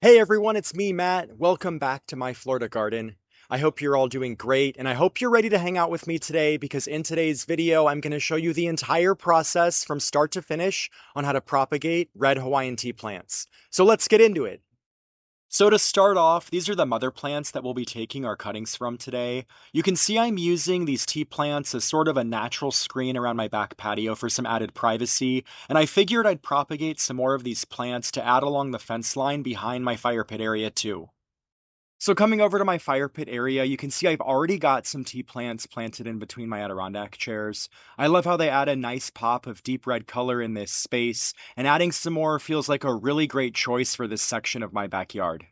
Hey everyone, it's me, Matt. Welcome back to my Florida garden. I hope you're all doing great, and I hope you're ready to hang out with me today because in today's video, I'm going to show you the entire process from start to finish on how to propagate red Hawaiian tea plants. So let's get into it. So to start off, these are the mother plants that we'll be taking our cuttings from today. You can see I'm using these tea plants as sort of a natural screen around my back patio for some added privacy, and I figured I'd propagate some more of these plants to add along the fence line behind my fire pit area too. So coming over to my fire pit area, you can see I've already got some tea plants planted in between my Adirondack chairs. I love how they add a nice pop of deep red color in this space, and adding some more feels like a really great choice for this section of my backyard.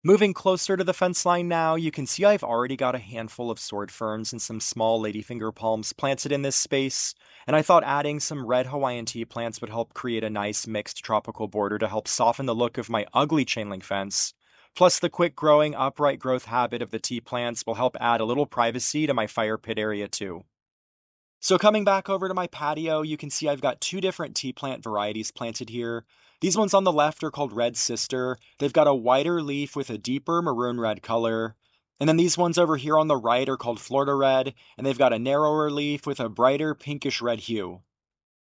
Moving closer to the fence line now, you can see I've already got a handful of sword ferns and some small ladyfinger palms planted in this space, and I thought adding some red Hawaiian tea plants would help create a nice mixed tropical border to help soften the look of my ugly chain link fence. Plus, the quick growing, upright growth habit of the tea plants will help add a little privacy to my fire pit area too. So coming back over to my patio, you can see I've got two different tea plant varieties planted here. These ones on the left are called Red Sister. They've got a wider leaf with a deeper maroon red color. And then these ones over here on the right are called Florida Red, and they've got a narrower leaf with a brighter pinkish red hue.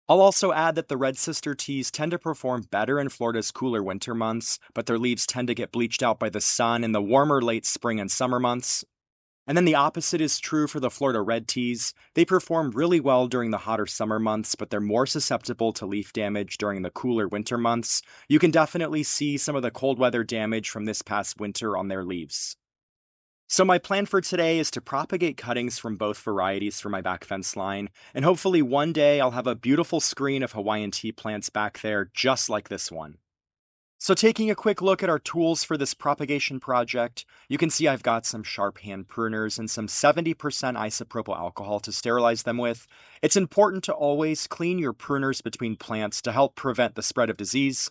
I'll also add that the Red Sister teas tend to perform better in Florida's cooler winter months, but their leaves tend to get bleached out by the sun in the warmer late spring and summer months. And then the opposite is true for the Florida red teas. They perform really well during the hotter summer months, but they're more susceptible to leaf damage during the cooler winter months. You can definitely see some of the cold weather damage from this past winter on their leaves. So my plan for today is to propagate cuttings from both varieties for my back fence line, and hopefully one day I'll have a beautiful screen of Hawaiian tea plants back there just like this one. So taking a quick look at our tools for this propagation project, you can see I've got some sharp hand pruners and some 70% isopropyl alcohol to sterilize them with. It's important to always clean your pruners between plants to help prevent the spread of disease.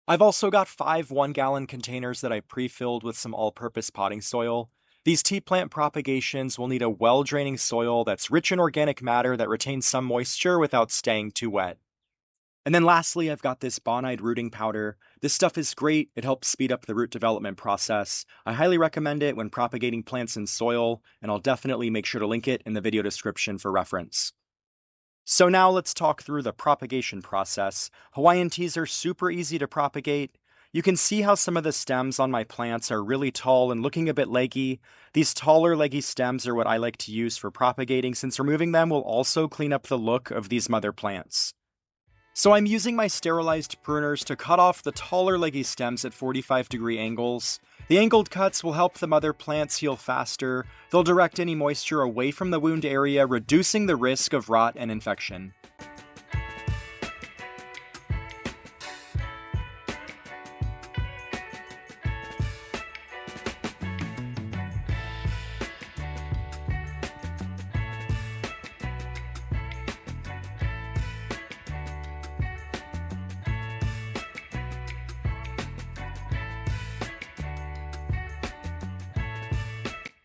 I've also got 5 1-gallon containers that I pre-filled with some all-purpose potting soil. These tea plant propagations will need a well-draining soil that's rich in organic matter that retains some moisture without staying too wet. And then lastly, I've got this bonide rooting powder. This stuff is great. It helps speed up the root development process. I highly recommend it when propagating plants in soil, and I'll definitely make sure to link it in the video description for reference. So now let's talk through the propagation process. Hawaiian teas are super easy to propagate. You can see how some of the stems on my plants are really tall and looking a bit leggy. These taller leggy stems are what I like to use for propagating, since removing them will also clean up the look of these mother plants. So I'm using my sterilized pruners to cut off the taller leggy stems at 45-degree angles. The angled cuts will help the mother plants heal faster. They'll direct any moisture away from the wound area, reducing the risk of rot and infection.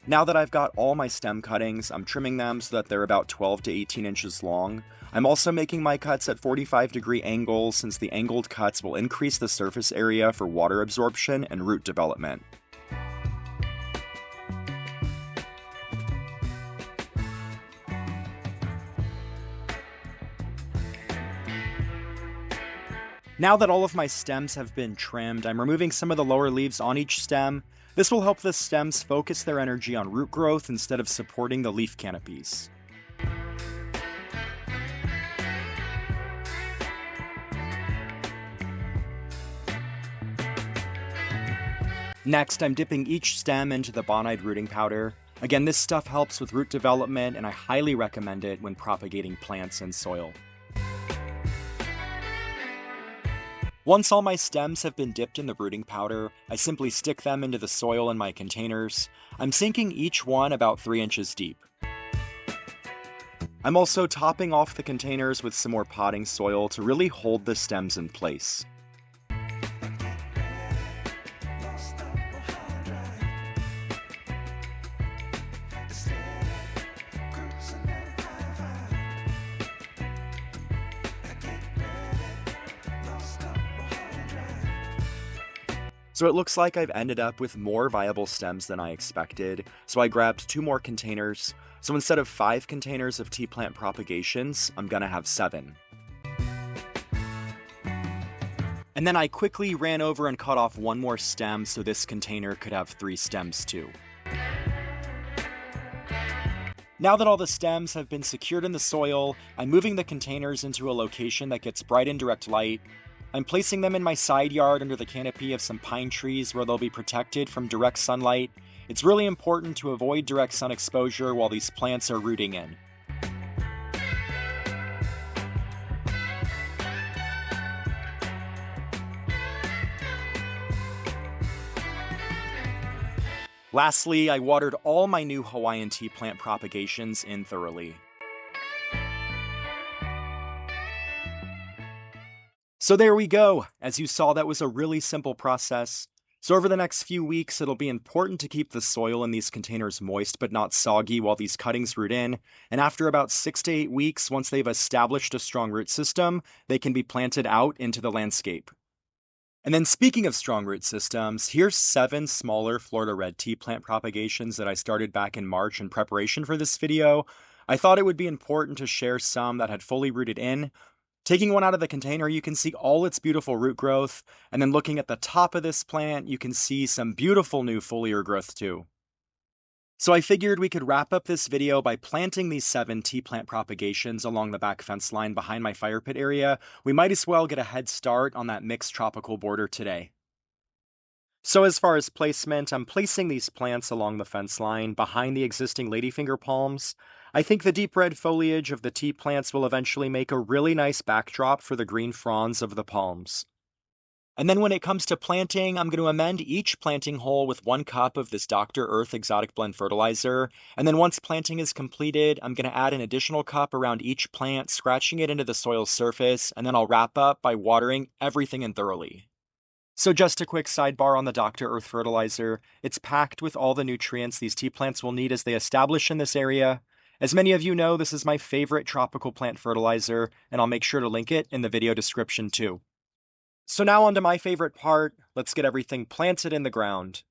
Now that I've got all my stem cuttings, I'm trimming them so that they're about 12 to 18 inches long. I'm also making my cuts at 45-degree angles, since the angled cuts will increase the surface area for water absorption and root development. Now that all of my stems have been trimmed, I'm removing some of the lower leaves on each stem. This will help the stems focus their energy on root growth instead of supporting the leaf canopies. Next, I'm dipping each stem into the bonide rooting powder. Again, this stuff helps with root development, and I highly recommend it when propagating plants in soil. Once all my stems have been dipped in the rooting powder, I simply stick them into the soil in my containers. I'm sinking each one about 3 inches deep. I'm also topping off the containers with some more potting soil to really hold the stems in place. So it looks like I've ended up with more viable stems than I expected, so I grabbed 2 more containers. So instead of 5 containers of tea plant propagations, I'm gonna have 7. And then I quickly ran over and cut off 1 more stem so this container could have 3 stems too. Now that all the stems have been secured in the soil, I'm moving the containers into a location that gets bright and direct light. I'm placing them in my side yard under the canopy of some pine trees where they'll be protected from direct sunlight. It's really important to avoid direct sun exposure while these plants are rooting in. Lastly, I watered all my new Hawaiian tea plant propagations in thoroughly. So there we go. As you saw, that was a really simple process. So over the next few weeks, it'll be important to keep the soil in these containers moist but not soggy while these cuttings root in. And after about 6 to 8 weeks, once they've established a strong root system, they can be planted out into the landscape. And then speaking of strong root systems, here's 7 smaller Florida red tea plant propagations that I started back in March in preparation for this video. I thought it would be important to share some that had fully rooted in. Taking one out of the container, you can see all its beautiful root growth, and then looking at the top of this plant, you can see some beautiful new foliar growth too. So I figured we could wrap up this video by planting these 7 tea plant propagations along the back fence line behind my fire pit area. We might as well get a head start on that mixed tropical border today. So as far as placement, I'm placing these plants along the fence line behind the existing ladyfinger palms. I think the deep red foliage of the tea plants will eventually make a really nice backdrop for the green fronds of the palms. And then when it comes to planting, I'm going to amend each planting hole with 1 cup of this Dr. Earth Exotic Blend fertilizer. And then once planting is completed, I'm going to add an additional cup around each plant, scratching it into the soil's surface, and then I'll wrap up by watering everything in thoroughly. So just a quick sidebar on the Dr. Earth fertilizer. It's packed with all the nutrients these tea plants will need as they establish in this area. As many of you know, this is my favorite tropical plant fertilizer, and I'll make sure to link it in the video description too. So now on to my favorite part. Let's get everything planted in the ground.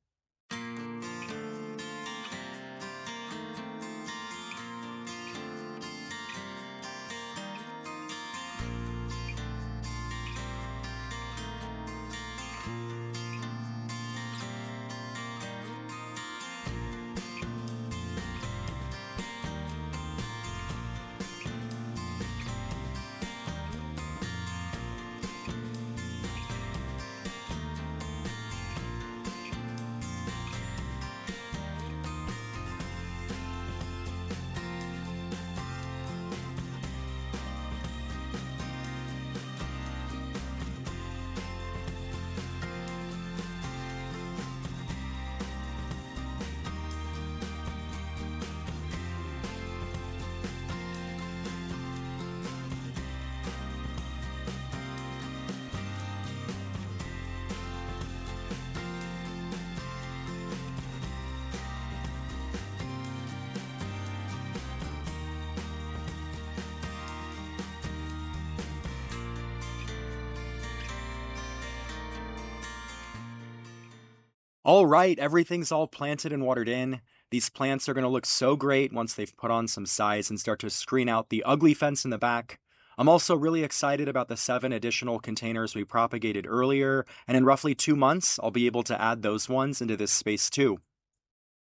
All right, everything's all planted and watered in. These plants are going to look so great once they've put on some size and start to screen out the ugly fence in the back. I'm also really excited about the 7 additional containers we propagated earlier, and in roughly 2 months, I'll be able to add those ones into this space too.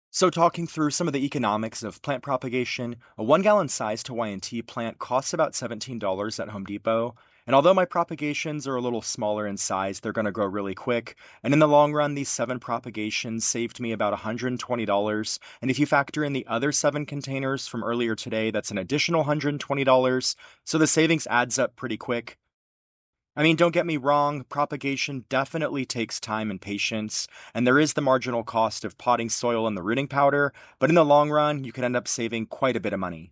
So talking through some of the economics of plant propagation, a 1-gallon sized Hawaiian tea plant costs about $17 at Home Depot. And although my propagations are a little smaller in size, they're going to grow really quick. And in the long run, these 7 propagations saved me about $120. And if you factor in the other 7 containers from earlier today, that's an additional $120. So the savings adds up pretty quick. I mean, don't get me wrong, propagation definitely takes time and patience, and there is the marginal cost of potting soil and the rooting powder, but in the long run, you can end up saving quite a bit of money.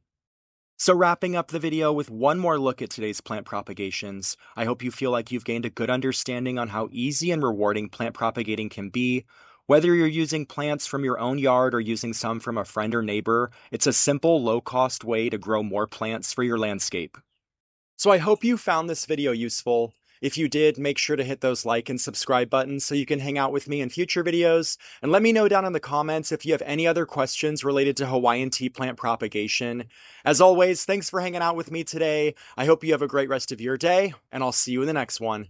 So wrapping up the video with one more look at today's plant propagations, I hope you feel like you've gained a good understanding on how easy and rewarding plant propagating can be. Whether you're using plants from your own yard or using some from a friend or neighbor, it's a simple, low-cost way to grow more plants for your landscape. So I hope you found this video useful. If you did, make sure to hit those like and subscribe buttons so you can hang out with me in future videos. And let me know down in the comments if you have any other questions related to Hawaiian tea plant propagation. As always, thanks for hanging out with me today. I hope you have a great rest of your day, and I'll see you in the next one.